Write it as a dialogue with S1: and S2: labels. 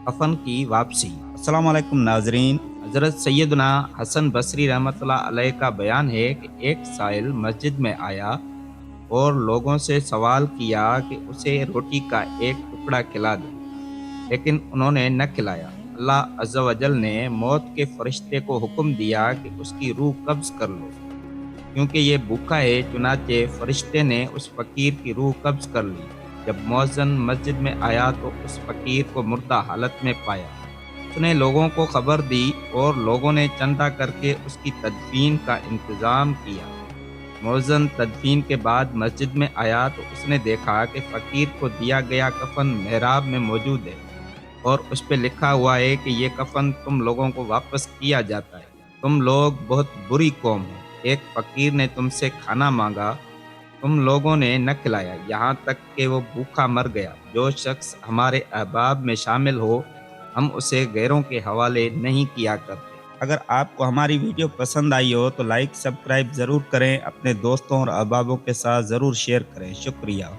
S1: कफन की वापसी। अस्सलाम वालेकुम नाजरीन। हज़रत सैयदना हसन बसरी रहमतुल्लाह अलैह का बयान है कि एक साइल मस्जिद में आया और लोगों से सवाल किया कि उसे रोटी का एक टुकड़ा खिला दें, लेकिन उन्होंने न खिलाया। अल्लाह अज़्ज़ व जल ने मौत के फरिश्ते को हुक्म दिया कि उसकी रूह कब्ज़ कर लो, क्योंकि ये भूखा है। चुनाचे फरिश्ते ने उस फ़कीर की रूह कब्ज़ कर ली। जब मुअज्जिन मस्जिद में आया तो उस फ़कीर को मुर्दा हालत में पाया। उसने लोगों को खबर दी और लोगों ने चंदा करके उसकी तदफीन का इंतज़ाम किया। मुअज्जिन तदफीन के बाद मस्जिद में आया तो उसने देखा कि फ़कीर को दिया गया कफ़न मेहराब में मौजूद है और उस पे लिखा हुआ है कि ये कफ़न तुम लोगों को वापस किया जाता है। तुम लोग बहुत बुरी कौम हो। एक फ़कीर ने तुमसे खाना मांगा, तुम लोगों ने न खिलाया, यहाँ तक कि वो भूखा मर गया। जो शख्स हमारे अहबाब में शामिल हो, हम उसे गैरों के हवाले नहीं किया करते। अगर आपको हमारी वीडियो पसंद आई हो तो लाइक सब्सक्राइब ज़रूर करें, अपने दोस्तों और अहबाबों के साथ ज़रूर शेयर करें। शुक्रिया।